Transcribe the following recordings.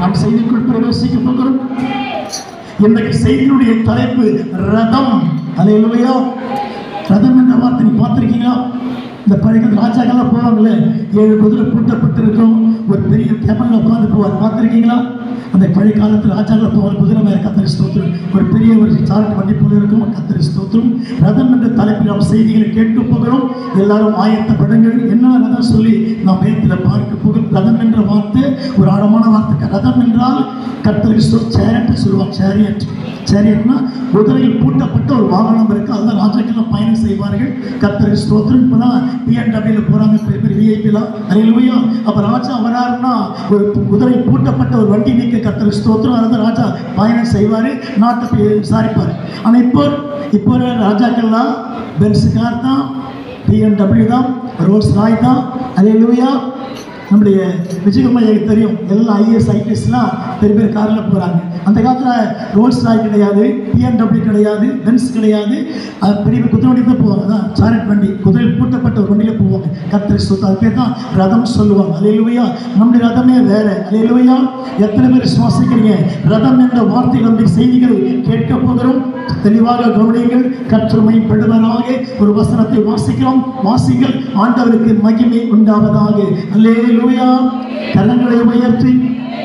நாம் செய்திக்குள் பிரவேசிக்க போகிறோம். இன்றைக்கு செய்தியுடைய தலைப்பு ரதம். அல்லேலூயா. ரதம் என்ற வார்த்தை நீ பார்த்திருக்கீங்களா? இந்த பழைய ராஜாக்கெல்லாம் போவாங்களே, 7 குதிரை பூட்டப்பட்டிருக்கும், ஒரு பெரிய கேமரா உட்காந்து போவார், பார்த்துருக்கீங்களா? அந்த பழைய காலத்தில் ராஜாக்கள் போவார், குதிரை மேலே கத்தரி ஸ்தோத்திரம், ஒரு பெரிய ஒரு சாரட்டு வண்டி போல இருக்கும், கத்தரி ஸ்தோத்திரம். ரதம் என்ற தலைப்பில் நாம் செய்திகளை கேட்டு போகிறோம். எல்லாரும் ஆயத்தப்படுங்கள். என்ன ரதம் சொல்லி நாம் வேதத்தில் பார்க்க போகிறோம். ரதம் என்ற வார்த்தை ஒரு ஆழமான வார்த்தை. ரதம் என்றால் கத்தரி சேரட் சொல்லுவாங்க. சேரியட்னா குதிரையில் பூட்டப்பட்ட ஒரு வாகனம் இருக்குது. அதுதான் ராஜாக்கெல்லாம் பயணம் செய்வார்கள். கத்தரி ஸ்தோத்திரம். இப்போதான் BMW போகிறாங்க, பெரிய பெரிய விஐபிலாம். அல்லேலூயா. அப்போ ராஜா வராருன்னா ஒரு குதிரை பூட்டப்பட்ட ஒரு வண்டி நீக்க கத்தரி ஸ்தோத்திரம். அதாவது ராஜா பயணம் செய்வார், நாட்டை விசாரிப்பார். ஆனால் இப்போ ராஜாக்கள்லாம் பென்ஸ் கார் தான், BMW தான், ரோல்ஸ் ராய் தான். அல்லேலூயா. நம்முடைய விஜயகுமார் தெரியும், எல்லாம் IAS IPSலாம் பெரிய பெரிய காரில் போகிறாங்க. அந்த காலத்தில் ரோல்ஸ் ராய் கிடையாது, BMW கிடையாது, பென்ஸ் கிடையாது. அது பெரிய குதிரை வண்டி தான் போவாங்க. அதான் சாரட் வண்டி, குதிரையில் பூட்டப்பட்ட ஒரு வண்டியில் போவாங்க. கத்தரி சொத்து, அது பேர் தான் ரதம் சொல்லுவாங்க. அல்லேலூயா. நம்முடைய ரதமே வேறு. அல்லேலூயா. எத்தனை பேர் விசுவாசிக்கிறீங்க? ரதம் என்ற வார்த்தையில் நம்முடைய செய்திகள் கேட்க போகிறோம். தெளிவாக கவனியுங்கள். கற்றுமை பெறுவதாக ஒரு வசனத்தை வாசிக்கிறோம். வாசிகள். ஆண்டவருக்கு மகிமை உண்டாவதாக. அல்லேலூயா. கரங்களை உயர்த்தி,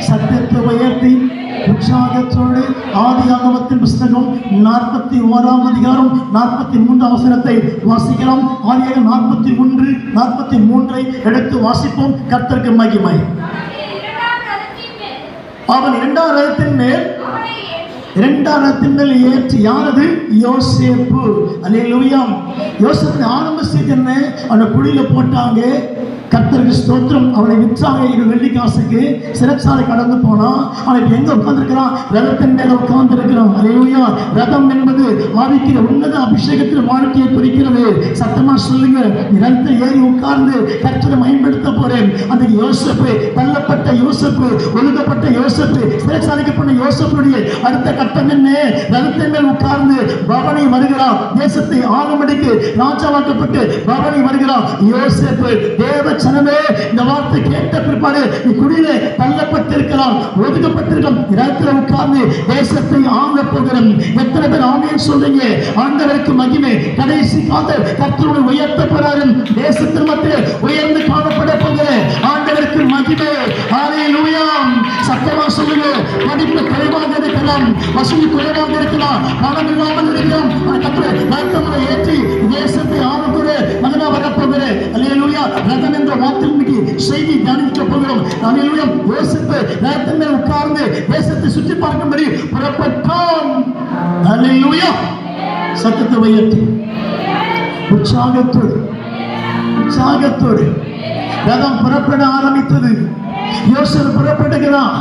சத்தத்தை உயர்த்தி, உற்சாகத்தோடு ஆதியாகமத்தின் புஸ்தகம் 41ஆம் அதிகாரம் 43ஆம் வசனத்தை வாசிக்கிறோம். ஆதியாகமம் 41, 43 எடுத்து வாசிப்போம். கர்த்தருக்கு மகிமை. அவன் 2ஆம் ரதத்தின் மேல் இரண்டாம் ரதத்தின் மேல் ஏற்றி யாரது? யோசேப்பு. அல்லேலூயா. யோசேப்பு ஆரம்ப சீக்கிரம் அவனை குழியில போட்டாங்க. கர்த்தருக்கு ஸ்தோத்திரம். அவனை விற்றாங்க 2 வெள்ளி காசுக்கு. சிறைச்சாலை கடந்து போனான். அவன் எங்க உட்கார்ந்துருக்கிறான்? ரதத்தின் மேல உட்கார்ந்து இருக்கிறான். அல்லேலூயா. ரதம் என்பது ஆவிக்கிற உன்னத அபிஷேகத்தின் வாழ்க்கையை குறிக்கிறது. சத்தமா சொல்லுங்க. ரதத்தை ஏறி உட்கார்ந்து கர்த்தரை பயன்படுத்த போறேன். அந்த யோசேப்பு, தள்ளப்பட்ட யோசேப்பு, ஒழுங்கப்பட்ட யோசேப்பு, சிறைச்சாலைக்கு போன யோசேப்புடைய அடுத்த கட்டம் என்ன? ரதத்தின் மேல் உட்கார்ந்து பவனி வருகிறான். தேசத்தை ஆளும்படிக்கு ராஜாவாக்கப்பட்டு பவனி வருகிறான் யோசேப்பு. தேவ சனமே, இந்த வார்த்தை கேட்ட பிற்பாடு நீ குடியிலே தள்ளப்பட்டிருக்கலாம், ஒதுக்கப்பட்டிருக்கலாம். இடத்துல உட்கார்ந்து தேசத்தை ஆள போகிறோம். எத்தனை பேர் ஆமென் சொல்றீங்க? ஆண்டவருக்கு மகிமை. கடைசி காலத்தில் கர்த்தரை உயர்த்த போறாரு. தேசத்தின் மத்தியில் உயர்ந்து காணப்பட போகிற ஆண்டவருக்கு மகிமை. ஹல்லேலூயா. சத்தமா சொல்லுங்க. படிப்பு குறைவாக இருக்கலாம், வசதி குறைவாக இருக்கலாம், பணம் இல்லாமல் இருக்கலாம். கர்த்தரை ஏற்றி தேசத்தை ஆளக்கூட மகனா வரப்போகிற. அல்லேலூயா. ரதம் என்ற வார்த்தைக்கு செய்தி தியானிக்க போகிறோம். அல்லேலூயா. யோசேப்பு ரதத்தின் மேல் உட்கார்ந்து தேசத்தை சுற்றி பார்க்கும்படி புறப்பட்டான். அல்லேலூயா. சத்தத்தை உயர்த்தி உற்சாகத்தோடு உற்சாகத்தோடு ரதம் புறப்பட ஆரம்பித்தது. யோசேப்பு புறப்படுகிறான்.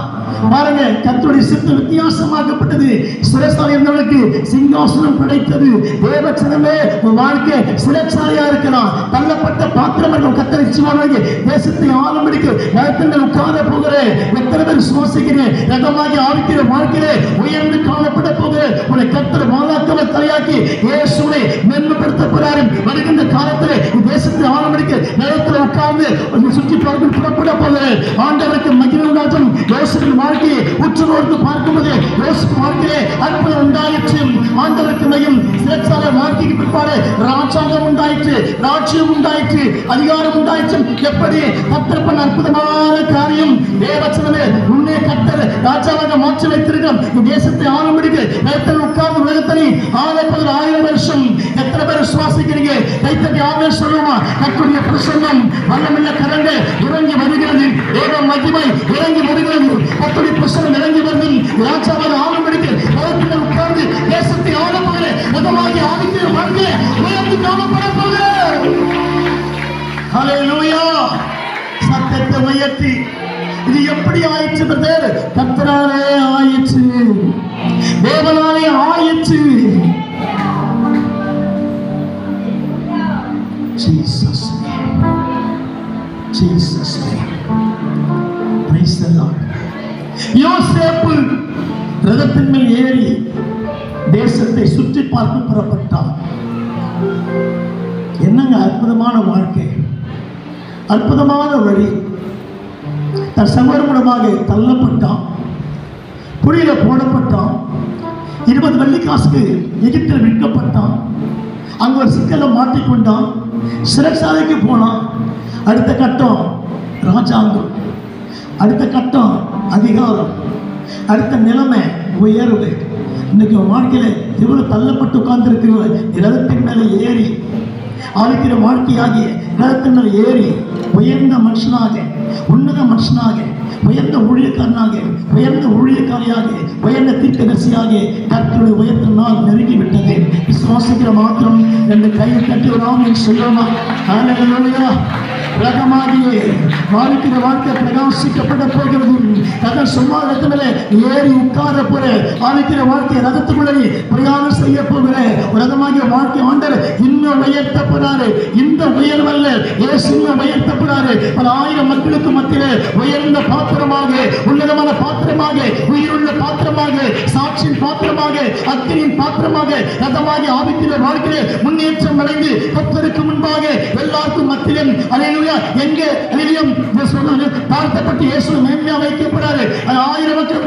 பாருங்க, கர்த்தருடைய சித்தம் வித்தியாசமாக்கப்பட்டது. சிறைச்சாலை இருந்தவனுக்கு சிங்காசனம் கிடைத்தது. தேவச்சனமே, உன் வாழ்க்கை சிறைச்சாலையா இருக்கலாம். தள்ளப்பட்ட பாத்திரம் கர்த்தரை சிவானாகி தேசத்தை ஆளும்படிக்கு ரதத்தில் உட்கார போகிறேன். எத்தனை பேர் சுவாசிக்கிறேன்? ரதமாகி ஆவிக்கிற வாழ்க்கையிலே உயர்ந்து காணப்பட போகிறேன். உன்னை கர்த்தர் வாழாக்கவ தலையாக்கி இயேசுவை மேன்மைப்படுத்த போறாரு. வருகின்ற காலத்திலே தேசத்தை ஆளும்படிக்கு ரதத்தில் உட்கார்ந்து சுற்றி பார்க்க புறப்பட போகிறேன். ஆண்டவருக்கு மகிமை உண்டாகும். யோசேப்பின் வாழ்க்கையை உற்று நோக்கி பார்க்கும்போது யோசேப்பு வாழ்க்கையிலே அற்புதம் உண்டாயிற்று. ஆண்டவருக்கு மகிமை. சிறைச்சாலை வாழ்க்கைக்கு பிற்பாடு ராஜாங்கம் உண்டாயிற்று, ராஜ்யம் உண்டாயிற்று, அதிகாரம் உண்டாயிற்று. எப்படி கர்த்தர் பண்ண அற்புதமான காரியம். தேவச்சனமே, உன்னை கர்த்தர் ராஜாவாக மாற்றி வைத்திருக்கிறோம். தேசத்தை ஆளும்படிக்கு ரதத்தில் உட்கார்ந்து உலகத்தை ஆளப்போகிற 1000 வருஷம். எத்தனை பேர் சுவாசிக்கிறீங்க? கைத்தட்டி ஆமென் சொல்லுமா? கர்த்தருடைய பிரசன்னம் வல்லமையுள்ள கரங்கள் இறங்கி வருகிறது. தேவ மகிமை இறங்கி வருகிறது. கர்த்தருடைய பிரசன்னம் இறங்கி வருகிறது. ராஜாவாக ஆளும்படிக்கு ரதத்தில் உட்கார்ந்து தேசத்தை ஆளப்போகிற முதலாகி ஆவிக்கிற வாழ்க்கை உயர்ந்து காணப்பட போகிறது. ஹல்லேலூயா. சத்தத்தை உயர்த்தி இது எப்படி ஆயிற்று? கர்த்தராலே ஆயிற்று, தேவனாலே ஆயிற்று. Jesus name. Jesus name. Praise the Lord. யோசேப்பு ரதத்தின் மேல் ஏறி தேசத்தை சுற்றி பார்க்க புறப்பட்டான். என்னங்க அற்புதமான வாழ்க்கை, அற்புதமான வழி. தன் சகோதரன் மூலமாக தள்ளப்பட்டான், குழியில போடப்பட்டான், 20 வெள்ளி காசுக்கு எகிப்தில் விற்கப்பட்டான். அங்க ஒரு சிக்கலை மாட்டிக்கொண்டான், சிறைச்சாலைக்கு போனான். அடுத்த கட்டம் ராஜாங்கம், அடுத்த கட்டம் அதிகாரம், அடுத்த நிலைமை உயர்வு. இன்னைக்கு வாழ்க்கையில எவ்வளவு தள்ளப்பட்டு உட்கார்ந்து இருக்கிற ரதத்தின் மேலே ஏறி ஆளுக்கிற வாழ்க்கையாகிய ரதத்தின் மேலே ஏறி உயர்ந்த மனுஷனாக, உன்னத மனுஷனாக, உயர்ந்த ஊழியக்காரனாக, உயர்ந்த ஊழியக்காரியாக, உயர்ந்த தீர்க்கதரிசியாக கர்த்தருடைய உயர்த்த நாள் நெருங்கி விட்டது. விசுவாசிக்கிற மாத்திரம் 2 கையை தட்டி ஒரு ஆமென் சொல்லுமா? ஹல்லேலூயா. ரகமாகியே வாழ்க்கிற வாழ்க்கை பிரகாசிக்கப்பட போகிறது. கதை சும்மா ரதத்திலே ஏறி உட்கார போற ஆவிக்கிற வாழ்க்கை ரதத்துக்குள்ளே பிரயாணம் செய்ய போகிற ரதமாகிய வாழ்க்கை ஆண்டவர் இன்னும் உயர்த்த போறாரு. இந்த உயர்வல்ல, இயேசு இன்னும் உயர்த்த போறாரு. பல 1000 மக்களுக்கு மத்தியிலே உயர்ந்த பாத்திரமாக, உன்னதமான பாத்திரமாக, உயிருள்ள பாத்திரமாக, சாட்சியின் பாத்திரமாக, அக்கினியின் பாத்திரமாக ரதமாகிய ஆவிக்கிற வாழ்க்கையிலே முன்னேற்றம் அடைந்து கர்த்தருக்கு முன்பாக எல்லாருக்கும் மத்தியிலும் அல்லேலூயா எங்கே தாழ்த்தப்பட்டு இயேசு மேன்மையா வைக்கப்படுறாரு. 1000 மக்கள்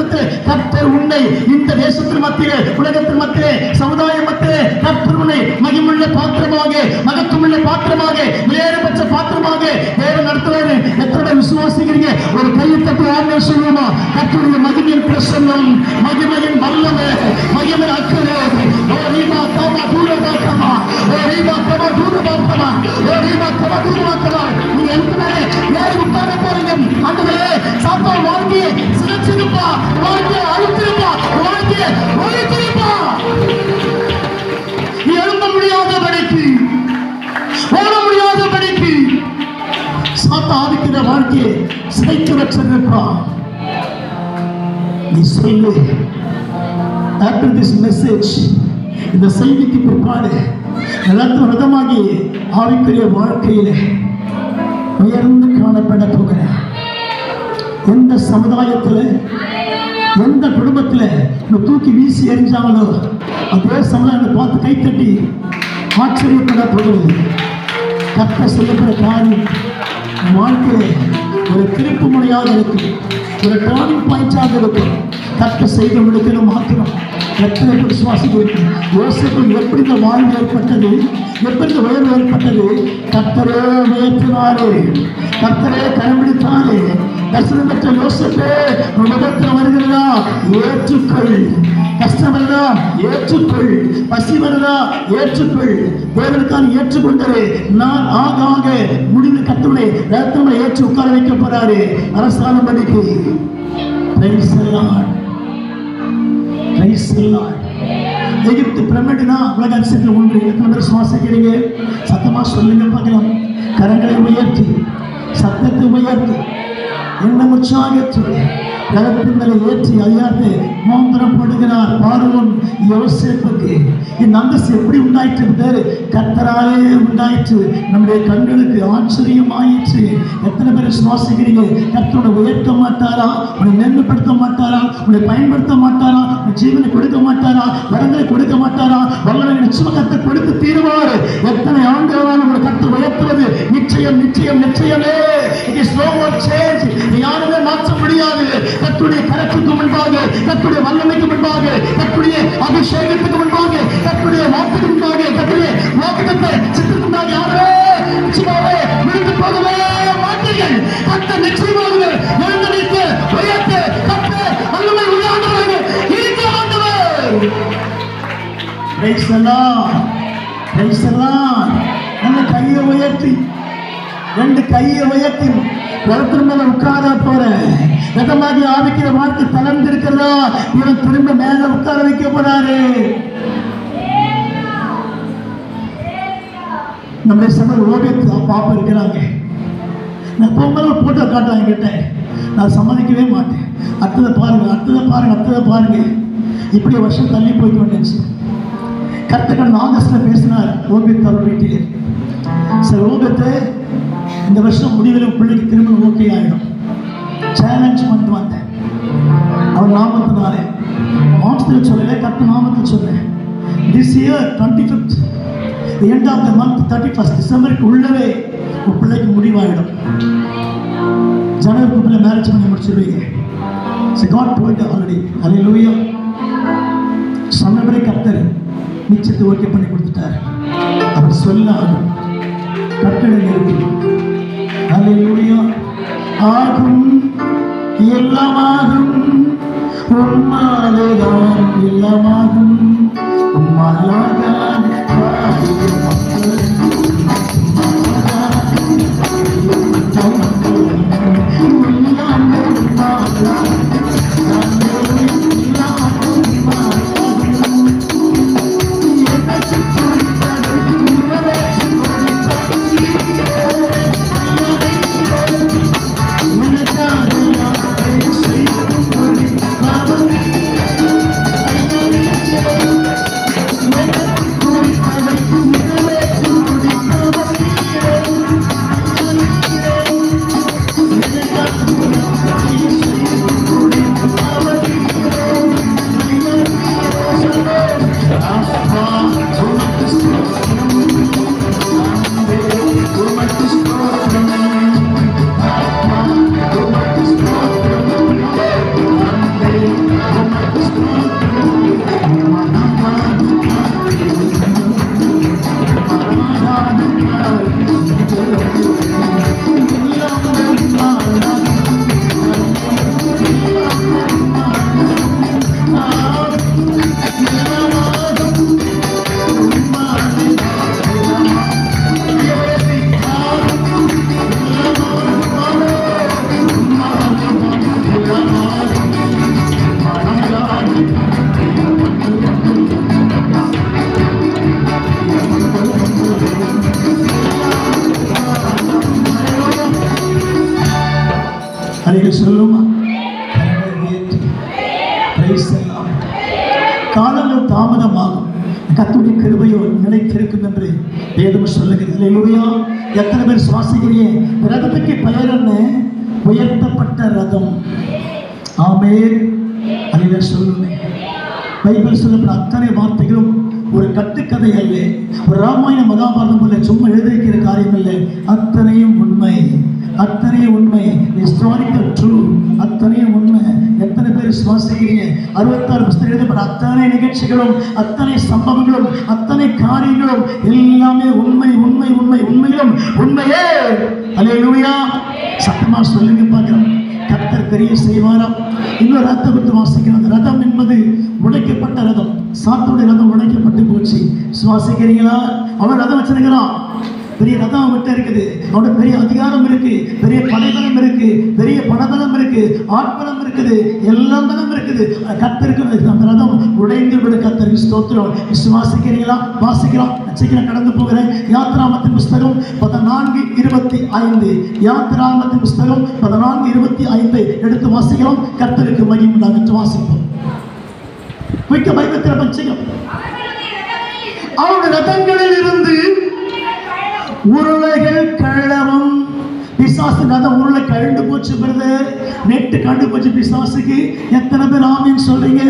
கர்த்தர் உன்னை இந்த தேசத்தின் மத்தியிலே, உலகத்தின் மத்தியிலே, சமுதாய மத்தியிலே கர்த்தர் உன்னை மகிமுள்ள பாத்திரமாக, மகத்துவமுள்ள பாத்திரமாக, விலையேறப்பட்ட பாத்திரமாக தேவன் நடத்துவாரு. எத்தனை விசுவாசிக்கிறீங்க? ஒரு கையை தட்டி ஆமென் சொல்லுமா? கர்த்தருடைய மகிமையின் பிரசன்னம், மகிமையின் வல்லமை, மகிமை அக்கறை. ஓ ரீமா தமா தூரமாக்கமா, ஓ ரீமா தமா தூரமாக்கமா, ஓ ரீமா தமா தூரமாக்கமா. நீங்க எத்தனை ஏறி உட்கார போறீங்க? ஆண்டவரே, சாத்தா வாழ்க்கையை சிதைச்சிருப்பா, வாழ்க்கையை அழித்திருப்பா, வாழ்க்கையை வாழ்க்கையை சிதைத்து வச்சிருப்பான். நீ சொல்லு, after this message, இந்த செய்திக்கு பிற்பாடு விதமாகி ஆவிக்குரிய வாழ்க்கையிலே உயர்ந்து காணப்பட போகிற எந்த சமுதாயத்தில் எந்த குடும்பத்தில் தூக்கி வீசி எறிஞ்சாங்களோ அதே சமுதாயத்தை பார்த்து கைத்தட்டி ஆச்சரியப்பட போகிறது. கர்த்தர் செய்யப்பட காரியம் வாழ்க்கையிலே ஒரு திருப்பு முனையாக இருக்கும், ஒரு டர்னிங் பாயிண்டாக இருக்கும். கர்த்தர் செய்து முடிக்கிற மாத்திரம் எத்தனை விசுவாசிகள் யோசிப்பு எப்படி இந்த வாழ்வு ஏற்பட்டது, எப்படி இந்த உயர்வு ஏற்பட்டது? கர்த்தரே உயர்த்தினாரே, கர்த்தரே கடைபிடித்தாரே. தரிசனம் பெற்ற யோசிப்பே உலகத்தில் வருகிறதா ஏற்றுக்கொள், கஷ்டம் வருதா ஏற்றுக்கொள், பசி வருதா ஏற்றுக்கொள். தேவனுக்கான ஏற்றுக்கொண்டது நான் ஆக ஆக முடிவு கத்துடைய ரத்தங்களை ஏற்று உட்கார வைக்க போறாரு அரசாங்கம் படிக்கு. எகிப்து பிரமிடுனா உலக அதிசயத்தில் ஒன்று. எத்தனை பேர் சுவாசிக்கிறீங்க? சத்தமா சொல்லுங்க பார்க்கலாம். கரங்களை உயர்த்தி சத்தத்தை உயர்த்தி என்ன உற்சாகத்தோடு கரத்தின் மேலே ஏற்றி அதிகாரத்தை மோந்திரம் போடுகிறார். பார்வோன் யோசேப்புக்கு இந்த அந்தஸ்து எப்படி உண்டாயிற்று? கர்த்தராலே உண்டாயிற்று. நம்முடைய கண்களுக்கு ஆச்சரியம் ஆயிற்று. எத்தனை பேர் சுவாசிக்கிறீங்க? கர்த்தரை உயர்த்த மாட்டாரா? உன்னை மேன்மைப்படுத்த மாட்டாரா? உன்னை பயன்படுத்த மாட்டாரா? உன் ஜீவனை கொடுக்க மாட்டாரா? வரங்களை கொடுக்க மாட்டாரா? வல்லமை நிச்சயமா கர்த்தர் கொடுத்து தீருவார். எத்தனை ஆண்டுகளால் உங்களை கர்த்தர் உயர்த்துவது நிச்சயம் நிச்சயம் நிச்சயமே. It is no more change. யாருமே மாற்ற முடியாது. கர்த்தருடைய கரத்துக்கு முன்பாக, கர்த்தருடைய வல்லமைக்கு முன்பாக, கர்த்தருடைய அபிஷேகத்துக்கு முன்பாக, கர்த்தருடைய வாக்குக்கு முன்பாக, கர்த்தருடைய வாக்குத்தத்தை சித்தத்துக்கு முன்பாக யாரே நிச்சயமாவே விழுந்து போகவே மாட்டீர்கள். கர்த்தர் நிச்சயமாக எழுந்தடித்து உயர்த்து கர்த்தர் வல்லமை உண்டாண்டவராக இருக்க ஆண்டவர். Price the lord, praise the Lord. நம்ம கையை உயர்த்தி, ரெண்டு கையை உயர்த்தி ஒருத்தர் மேல உட்கார போறேன். விதமாகி ஆவிக்கிற வாழ்க்கை தளர்ந்து இருக்கிறதா? இவன் திரும்ப மேல உட்கார வைக்க போறாரு. நம்ம சம ஓவியத்தை பாப்பா இருக்கிறாங்க. நான் பொங்கல் போட்டோ காட்டுறேன் கிட்ட, நான் சம்மதிக்கவே மாட்டேன். அடுத்ததை பாருங்க, அடுத்ததை பாருங்க, அடுத்ததை பாருங்க. இப்படி வருஷம் தள்ளி போயிட்டு வந்துச்சு. கர்த்தர் ஆகஸ்ட்ல பேசினார் ஓவியத்தை அவர் வீட்டிலே. சரி ஓவியத்தை இந்த வருஷம் முடிவில் பிள்ளைக்கு திரும்ப ஓகே ஆகிடும் சேலஞ்ச் பண்ணிட்டு வந்தேன். அவர் நாமத்தினாலே மாசத்தில் சொல்லலை, கர்த்தர் நாமத்தில் சொன்னேன். This year 25th end of the month 31st டிசம்பருக்கு உள்ளவே உன் பிள்ளைக்கு முடிவாயிடும். ஜனவரி பிள்ளை மேரேஜ் பண்ணி முடிச்சிருவீங்க. God told already. Hallelujah. சொன்னபடி கர்த்தர் நிச்சயத்தை ஓகே பண்ணி கொடுத்துட்டார். அவர் சொல்லாது கட்டளை இருக்கு. ஹல்லேலூயா. ஆகும் எல்லாமாகும், உம்மாலேதான் எல்லாமாகும், உம்மாலாதான் அலைகள் சொல்லுமா? காலங்கள் தாமதமாகும், கர்த்தருடைய கிருபையோ நிலைத்திருக்கும் என்று வேதம் சொல்லுகிறது. அல்லேலூயா. எத்தனை பேர் சுவாசிக்கிறீங்க? ரதத்துக்கு பெயர் என்ன? உயர்த்தப்பட்ட ரதம். ஆமென். அல்லேலூயா சொல்லுங்க. பைபிள் சொல்லப்பட்ட அத்தனை வார்த்தைகளும் ஒரு கட்டுக்கதை அல்ல, ஒரு ராமாயண மகாபாரதம் அல்ல, சும்மா எழுதியிருக்கிற காரியம் இல்லை. அத்தனையும் உண்மை, அத்தனையும் உண்மை, ஹிஸ்டாரிக்கல் ட்ரூ, அத்தனையும் உண்மை. எத்தனை பேர் சுவாசிக்கிறீங்க? 66 புத்தகம் எழுதப்பட்ட அத்தனை நிகழ்ச்சிகளும், அத்தனை சம்பவங்களும், அத்தனை காரியங்களும் எல்லாமே உண்மை, உண்மை, உண்மை, உண்மையிலும் உண்மையே. அல்லேலூயா. சத்தமா சொல்லுங்க பார்க்கிறோம். கர்த்தர் பெரிய செய்வாராம். இன்னொரு ரதத்தை கொடுத்து வாசிக்கிறது. ரதம் என்பது உடைக்கப்பட்ட ரதம். சாத்தோடைய ரதம் உடைக்கப்பட்டு போச்சு. சுவாசிக்கிறீங்களா? அவன் ரதம் வச்சிருக்கிறான், பெரிய ரதம் அவன்கிட்ட இருக்குது, அவனோட பெரிய அதிகாரம் இருக்கு, பெரிய படைபலம் இருக்கு, பெரிய பணபலம் இருக்கு, ஆட்பலம் இருக்குது, எல்லாம் பலம் இருக்குது. கர்த்தருக்கு அந்த ரதம் உடைந்து விட. கர்த்தருக்கு ஸ்தோத்திரம். விசுவாசிக்கிறீங்களா? வாசிக்கிறோம். சீக்கிரம் கடந்து போகிறேன். யாத்ராமத்தின் புஸ்தகம் 14:25. யாத்ராமத்தின் புஸ்தகம் 14:25 எடுத்து வாசிக்கிறோம். கர்த்தருக்கு மகிமை உண்டாகட்டும். வாசிப்போம். மிக்க பைபிள் பஞ்சகம். அவருடைய ரதங்களில் இருந்து உருளைகள் கழவும். பிசாசு ரதம் உருளை கழண்டு போச்சு பிரதர், நெட்டு கண்டு போச்சு பிசாசுக்கு. எத்தனை பேர் ஆமீன் சொல்றீங்க?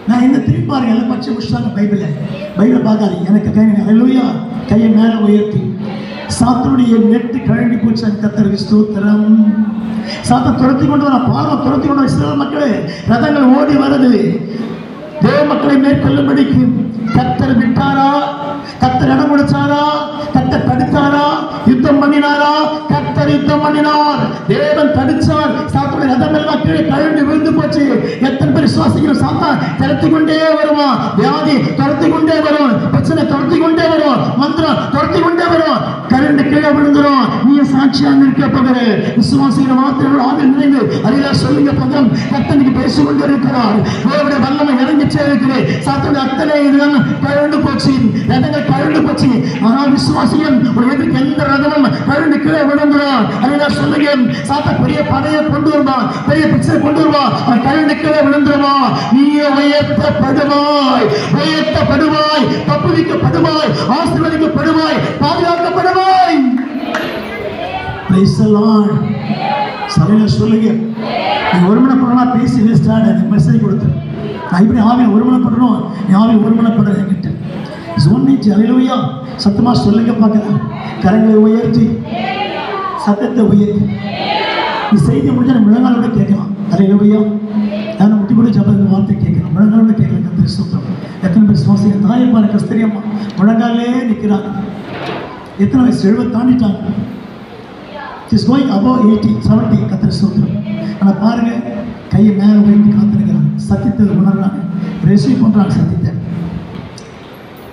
நான் என்ன திரும்பி பாருங்க, எல்லாம் பச்சை முடிச்சாங்க. பைபிளை பார்க்காது. எனக்கு கை, அல்லேலூயா, கையை மேலே உயர்த்தி. சாத்தனுடைய நெட்டு கழண்டி போச்சு. கர்த்தருக்கு ஸ்தோத்திரம். சாத்தன் துரத்தி கொண்டு வர, பார்வை துரத்தி கொண்டு வர. இஸ்ரவேல் மக்களே, ரதங்கள் ஓடி வருது. தேவ மக்களை மேற்கொள்ளும்படிக்கு கர்த்தர் விட்டாரா? கர்த்தர் இடம் கொடுத்தாரா? கர்த்தர் தடுத்தாரா? யுத்தம் பண்ணினாரா? கர்த்தர் யுத்தம் பண்ணினார். தேவன் தடுத்தார். சாத்தானுடைய ரதம் எல்லாம் கீழே கழண்டு விழுந்து போச்சு. எத்தனை பேர் விசுவாசிக்கிறோம்? சாத்தான் துரத்தி கொண்டே வருவான். வியாதி துரத்தி கொண்டே வரும், பிரச்சனை துரத்தி கொண்டே வரும், மந்திரம் துரத்தி கொண்டே வரும், கரண்டு கீழே விழுந்துரும். நீ சாட்சியாக இருக்க போகிற விசுவாசிக்கிற மாத்திரம் ஆவியில் நிறைந்து அறியா சொல்லுங்க பதம். கர்த்தனுக்கு பேசிக் கொண்டு இருக்கிறார். தேவனுடைய வல்லமை இறங்கிச்சே இருக்குது. சாத்தானுடைய அத்தனை இதுதான் கழண்டு போச்சு, ரதங்கள் கழண்டு போச்சு. ஆனால் விசுவாசியம் ஒரு எதிர்க்கு எந்த ரதமும் கழண்டு கீழே விழுந்துரும். அறியா சொல்லுங்க. சாத்தா பெரிய படையை கொண்டு வருவான், பெரிய பிச்சை கொண்டு வருவான், அவன் கழண்டு கீழே விழுந்துருவான். நீயே உயர்த்தப்படுவாய், உயர்த்தப்படுவாய், தப்புவிக்கப்படுவாய், ஆசீர்வதிக்கப்படுவாய், பாதுகாக்கப்படுவாய். Price the Lord. சரியா சொல்லுங்க. நீ ஒருமனப்படனா பேசி வேஸ்டான அந்த மெசேஜ் கொடுத்து. நான் இப்படி ஆவியை ஒருமனப்படணும், நீ ஆவியை ஒருமனப்படுற என்கிட்ட சொன்னிச்சு. அல்லேலூயா. சத்தமா சொல்லுங்க பார்க்கலாம். கரங்களை உயர்த்தி, சத்தத்தை உயர்த்தி. நீ செய்தி முடிஞ்சா முழங்காலோட கேட்கலாம். அல்லேலூயா. நான் முட்டி கூட ஜபத்தின் வார்த்தை கேட்கலாம், முழங்காலோட கேட்கலாம். கர்த்தர் ஸ்தோத்திரம். எத்தனை பேர் சுவாசிக்க தாயை பாரு, கஸ்தரியம்மா முழங்காலே நிற்கிறாங்க. எத்தனை வயசு? 70 தாண்டிட்டாங்க. Is going above 80, 70. கர்த்தர் ஸ்தோத்திரம். ஆனால் பாருங்க, கையை மேலே உயர்த்தி காத்திருக்கிறாங்க. சத்தியத்தை உணர்றாங்க, ரிசீவ் பண்றாங்க சத்தியத்தை.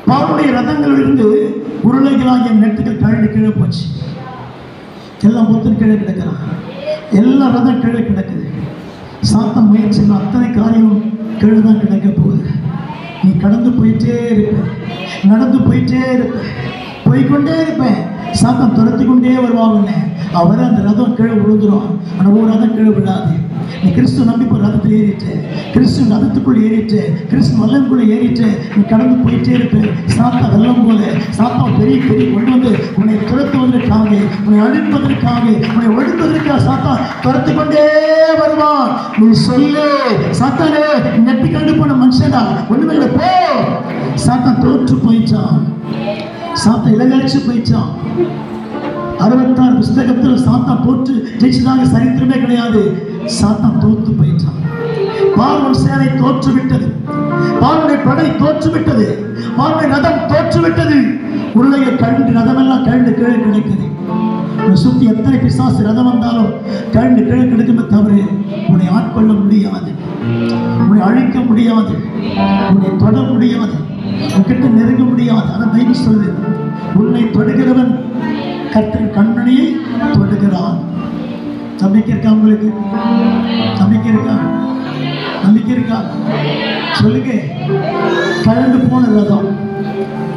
பாவனுடைய ரதங்களிலிருந்து உருளைகளாகிய நெட்டுகள் கழண்டு கீழே போச்சு. எல்லாம் மொத்தம் கீழே கிடக்கிறான். எல்லா ரதம் கீழே கிடக்குது. சாத்தம் முயற்சி அத்தனை காரியமும் கீழே தான் கிடக்க போகுது. நீ கடந்து போயிட்டே இருப்ப, நடந்து போயிட்டே இருப்ப, போய்கொண்டே இருப்பேன். சாத்தம் துரத்தி கொண்டே வருவாங்க. அவரை அந்த ரதம் கீழே விழுந்துடும். ஆனால் ஒரு ரதம் கீழே விடாது. நீ கிறிஸ்துவ நம்பி இப்போ ரதத்தில் ஏறிட்டு, கிறிஸ்துவ ரதத்துக்குள்ளே ஏறிட்டு, கிறிஸ்துவ வல்லம்குள்ளே ஏறிட்டு நீ கடந்து போயிட்டே இருப்பேன். சாத்தா வெள்ளம் போல, சாத்தா பெரிய பெரிய கொண்டு வந்து உன்னை துரத்துவதற்காக, உன்னை அழிப்பதற்காக, உன்னை ஒழிப்பதற்காக சாத்தா துரத்தி கொண்டே வருவான். நீ சொல்லு, சாத்தானே நெட்டி கண்டு போன மனுஷனா ஒண்ணுமே போ. சாத்தா தோற்று போயிட்டான். சாத்தா இலங்கழிச்சு போயிட்டான். 66 புஸ்தகத்தில் சாத்தா தோற்று ஜெயிச்சதாக சரித்திரமே கிடையாது. சாத்தான் தோற்று போயிட்டான். பார்வன் சேனை தோற்று விட்டது, பார்வனுடைய படை தோற்று விட்டது, பார்வனுடைய ரதம் தோற்று விட்டது. உருளையை கழண்டு ரதமெல்லாம் கழண்டு கீழே கிடைக்குது. உன்னை சுற்றி எத்தனை பிசாசு ரதம் வந்தாலும் கழண்டு கீழே கிடைக்குமே தவிர உன்னை ஆட்கொள்ள முடியாது, உன்னை அழிக்க முடியாது, உன்னை தொட முடியாது, உன்கிட்ட நெருங்க முடியாது. அதான் பைபிள் சொல்லுது, உன்னை தொடுகிறவன் கர்த்தரின் கண்மணியை தொடுகிறான். நம்பிக்கை இருக்கா உங்களுக்கு? நம்பிக்கை இருக்கா? நம்பிக்கை இருக்கா? சொல்லுங்க. கழண்டு போன ரதம்,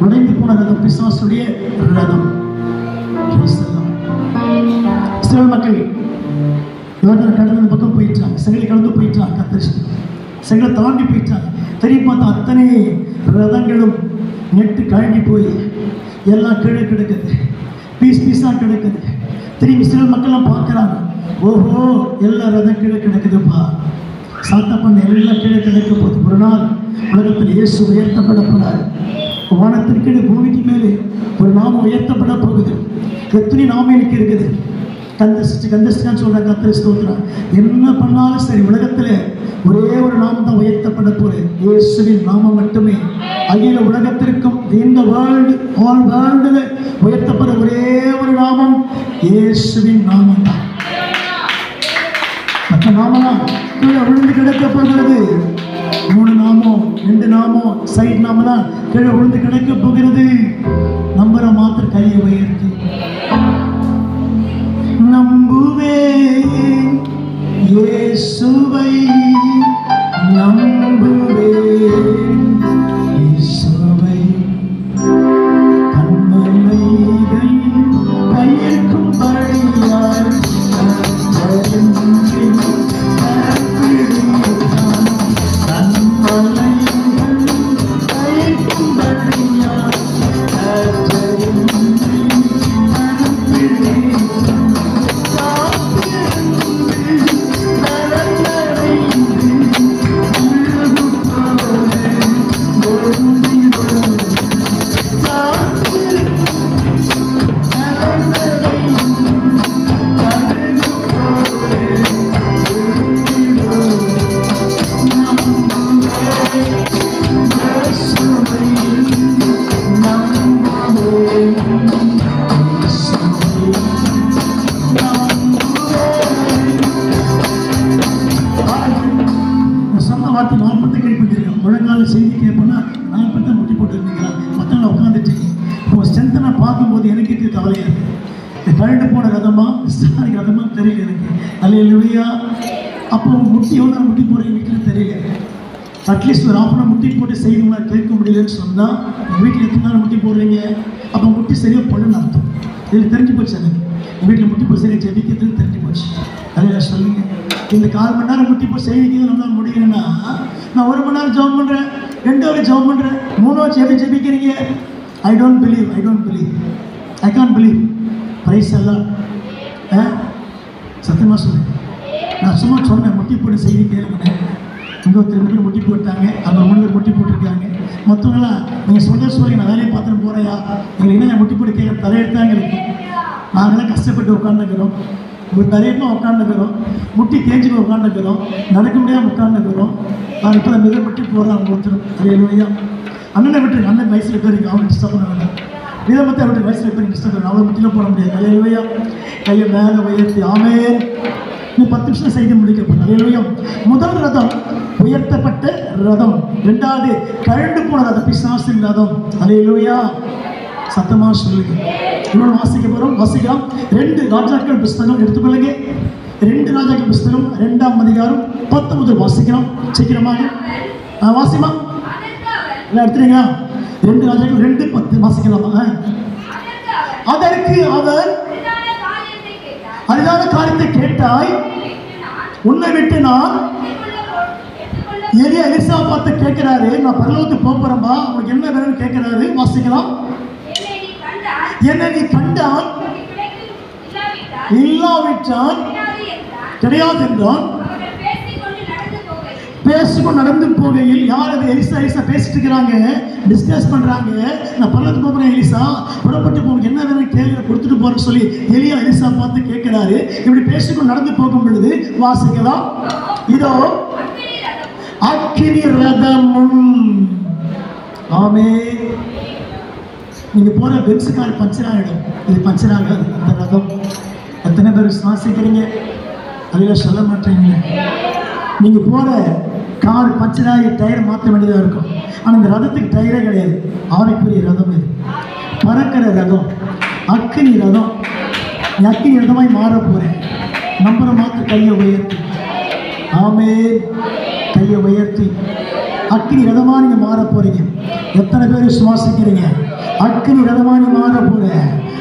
உடைந்து போன ரதம் பிசாசுடைய ரதம். இஸ்ரவேல் மக்கள் யோர்தான் கடந்து அந்த பக்கம் போயிட்டாங்க, செங்கலை கடந்து போயிட்டாங்க, கத்தரிச்சு செங்கலை தாண்டி போயிட்டாங்க. திரும்பி பார்த்தா அத்தனை ரதங்களும் நெட்டு கழங்கி போய் எல்லாம் கீழே கிடக்குது, பீஸ் பீஸாக கிடக்குது. திரும்பி சில மக்கள்லாம் பார்க்குறாங்க, ஓஹோ எல்லா ரதம் கீழே கிடக்குதுப்பா, சாத்தா பண்ண எல்லாம் கீழே கிடக்க போகுது. ஒரு நாள் உலகத்தில் இயேசு உயர்த்தப்பட போறார். வானத்தின் கீழே பூமிக்கு மேலே ஒரு நாமம் உயர்த்தப்பட போகுது. எத்தனை நாமம் எனக்கு இருக்குது, கந்தஸ்டான்னு சொல்கிறாங்க. கர்த்தரை ஸ்தோத்திரம். என்ன பண்ணாலும் சரி, உலகத்தில் ஒரே ஒரு நாமம் தான் உயர்த்தப்பட போகுது, இயேசுவின் நாமம் மட்டுமே. அகில உலகத்திற்கும் இந்த வேர்ல்டு ஆல் வேர்ல்டில் உயர்த்தப்பட ஒரே ஒரு நாமம் இயேசுவின் நாமம் தான். மற்ற நாமெல்லாம் கீழே விழுந்து கிடக்க போகிறது. 3 நாமம் 2 நாமம் சைட் நாமெல்லாம் கீழே விழுந்து கிடக்க போகிறது. நம்பரை மாத்திர கையை உயர்த்தி நம்புவேன், இயேசுவை நம்புவேன், இயேசுவை கண்மலைகள் கையேற்கும் பழியார் முழங்கால செய்தி கேட்போன்னா நான் இப்போ தான் முட்டி போட்டு இருந்தீங்களா, மற்றவங்க உட்காந்துட்டு இப்போ ஸ்ட்ரென்த்தை நான் பார்க்கும்போது எனக்கு இருக்க கவலையாக இருக்குது. கரண்டு போன ரதமா விஸ்தாரிக்க ரதமா தெரியல எனக்கு. அல்லேலூயா. அப்போ முட்டி எவ்வளோ முட்டி போடுறீங்க வீட்டில் தெரியல. அட்லீஸ்ட் ஒரு 1/2 முட்டி போட்டு செய்யணும்னா கேட்க முடியலன்னு சொன்னால் எங்கள் வீட்டில் எத்தனை நேரம் முட்டி போடுறீங்க, அப்போ முட்டி சரியாக போடணும்னு அர்த்தம். இதில் தெரிஞ்சு போச்சு எனக்கு, எங்கள் வீட்டில் முட்டி போய் சரியாக ஜெபிக்கிறதுன்னு தெரிஞ்சு போச்சு. அதை சொல்லுங்க, இந்த 1/4 மணி நேரம் முட்டி போய் செய்விக்கிறது நம்மளால் முடியலன்னா நான் 1 மணி நேரம் ஜெபம் பண்ணுறேன், 2 ஹவர் ஜெபம் பண்ணுறேன், 3 ஹவர் எப்படி ஜெபிக்கிறீங்க? I don't believe, I can't believe. Praise எல்லாம் சத்தியமாக சொல்லுங்கள். நான் சும்மா சொன்னேன் முட்டி போட்டு செய்தி கேளுங்கண்ணே. இங்கே ஒரு 2 பேர் முட்டி போட்டாங்க, அவங்க 3 பேர் முட்டி போட்டிருக்காங்க. மற்றவங்களாம் நீங்கள் சொல்லி நான் வேலையை பார்த்துட்டு போகிறேயா, எங்களுக்கு என்ன முட்டி போட்டு கேட்க தலையெடுத்தாங்க இருக்கு. நாங்களாம் கஷ்டப்பட்டு உட்காந்துக்கிறோம், ஒரு தலையெல்லாம் உட்காந்துக்கிறோம், முட்டி தேஞ்சிட்டு உட்காந்துக்கிறோம், நடக்க முடியாமல் உட்காந்துக்கிறோம். நான் இப்போ மிக முட்டி போகிறேன் அவங்க ஒருத்தரும். அல்லேலூயா. அண்ணனை விட்டுருக்கு, அண்ணன் வயசில் போயிருக்கு, அவங்க டிஸ்டர்ப் பண்ண வேண்டாம். விதமத்தை விட்டு வயசில் போய் டிஸ்டர்ப் பண்ண அவ்வளோ முட்டியில் போட முடியாது. அல்லேலூயா. கையை மேலே உயர்த்தி ஆமென். நீ 10 நிமிஷம் செய்து முடிக்கப்படும். அல்லேலூயா. முதல் ரதம் உயர்த்தப்பட்ட ரதம், 2வது கழண்டு போன ரதம், பிசாசின் ரதம். அல்லேலூயா. சத்தமாக சொல்லுங்க. இன்னொன்று வாசிக்க போகிறோம், வாசிக்கலாம். 2 ராஜாக்கள் புஸ்தகம் எடுத்துக்கொள்ளுங்க. 2 ராஜாக்கள் புஸ்தகம் 2ஆம் அதிகாரம் 19 வாசிக்கலாம். சீக்கிரமாக வாசிமா இல்லை எடுத்துறீங்களா? 2 ராஜாக்கள் 2:10 வாசிக்கலாமா? அதற்கு அவர் அரிதான காரியத்தை கேட்டாய், உன்னை விட்டு நான் எலிசா பார்த்து கேட்கிறாரு, நான் பரலோகத்துக்கு போறேன்பா, உனக்கு என்ன வேணும்னு கேட்கிறாரு. வாசிக்கலாம். என்னை நீ கண்டால் இல்லாவிட்டால் கிடையாது என்றான். பேசிக்கொண்டு நடந்து போகையில் யார் அது? எலிசா பேசிட்டு இருக்கிறாங்க, டிஸ்கஸ் பண்றாங்க. நான் பரலோகத்துக்கு போகிறேன் எலிசா, புறப்பட்டு போக என்ன வேணும் கேள்வி கொடுத்துட்டு போறேன்னு சொல்லி எலிசா பார்த்து கேட்கிறாரு. இப்படி பேசிக்கொண்டு நடந்து போகும் பொழுது வாசிக்கலாம். இதோ அக்கினி ரதமும். ஆமென். நீங்க போற பென்ஸ் கார் பஞ்சர் ஆகிடும், இது பஞ்சர் ஆகாது. அந்த ரதம் எத்தனை பேர் சுவாசிக்கிறீங்க? அதில் சொல்ல மாட்டீங்க. நீங்க போற கார் பஞ்சர் ஆகி டயர் மாற்ற வேண்டியதாக இருக்கும். ஆனால் இந்த ரதத்துக்கு டயரே கிடையாது. ஆவிக்குரிய ரதம் இது, பறக்கிற ரதம், அக்கினி ரதம். நீ அக்கினி ரதமாய் மாற போறேன். நம்பரை மாற்ற கையை உயர்த்தி ஆமென். கையை உயர்த்தி அக்கினி ரதமாக நீங்கள் மாற போறீங்க. எத்தனை பேர் சுவாசிக்கிறீங்க? அக்கினி ரதமாக நீ மாற போற.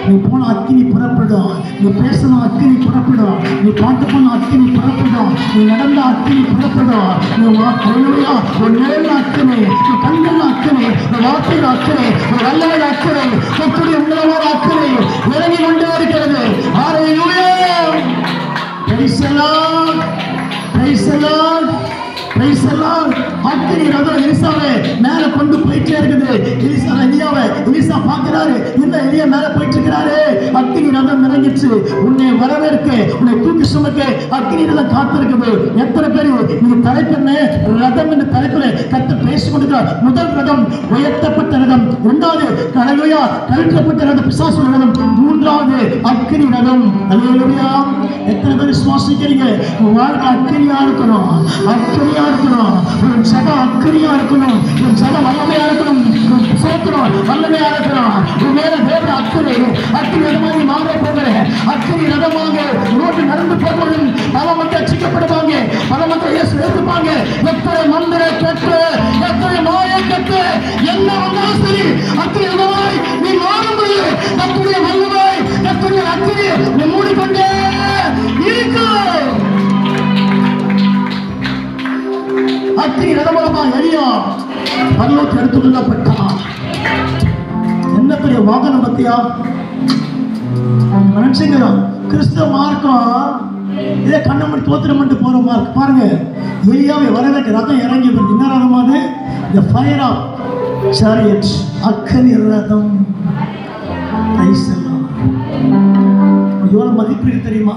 நீ போன அக்கினி புறப்படும். நீ பேசணும் அக்கினி புறப்படும். நீ பாட்டு போன அக்கினி புறப்படும். நீ நடந்த அக்கினி புறப்படும். நீ நேரில் அக்கினி, நீ கண்கள் அக்கினி, நீ வார்த்தையில் அக்கினி, நீ வல்லவர் அக்கினி, கர்த்தருடைய உள்ளவர் அக்கினி இறங்கி கொண்டே இருக்கிறது. Hallelujah. Praise the lord, praise the lord, praise the lord. அக்கினி ரதம் எலிசாவை மேல கொண்டு போயிட்டே இருக்குது. எலிசா பார்க்கிறாரு, இந்த எலியா மேல போயிட்டு இருக்கிறாரு. அக்கினி ரதம் இறங்கிச்சு. உன்னை வரவேற்க, உன்னை தூக்கி சுமக்க அக்கினி ரதம் காத்திருக்குது. எத்தனை பேர் நீங்க தலைப்பெண்ணு ரதம் என்று தலைப்பில் கத்து பேசிக் கொண்டிருக்கிறார். முதல் ரதம் உயர்த்தப்பட்ட ரதம், இரண்டாவது ஹல்லேலூயா கழற்றப்பட்ட ரதம் பிசாசு ரதம், மூன்றாவது அக்கினி ரதம். ஹல்லேலூயா. எத்தனை பேர் சுவாசிக்கிறீங்க? உன் வாழ்க்கை அக்கினியா இருக்கணும், அக்கினியா இருக்கணும். உன் சபை அக்கினியா இருக்கணும், உன் சபை வல்லமையா இருக்கணும், சோத்திரம் வல்லமையா இருக்கணும். உன் மேல தேவ அக்கினி ரதமாக மாற போகிற அக்கினி ரதமாக ரோட்டு நடந்து போவதும் பல மக்கள் ரட்சிக்கப்படுவாங்க, பல மக்கள் இயேசு ஏற்றுப்பாங்க. எத்தனை மந்திர கற்று, எத்தனை மாய கற்று, என்ன வந்தாலும் சரி அக்கினி ரதமாய் நீ மாறும்போது கர்த்தருடைய வல்லமை, கர்த்தருடைய அக்கினி நீ மூடிக்கொண்டே இருக்கு. அக்கினி ரதமூலமா எரியா பரலோகத்தில் எடுத்துக்கொள்ளப்பட்டான். என்ன பெரிய வாகனம் பத்தியா நினைச்சுக்கிறோம். கிறிஸ்தவ மார்க்கம் இதே கண்ணை மணி தோத்திரம் பண்ணிட்டு போற மார்க் பாருங்க. எலியாவை வரவேற்க ரதம் இறங்கி வருது. என்ன ரதமானது? The fire of chariots, அக்கினி ரதம். எவ்வளவு மதிப்பு தெரியுமா?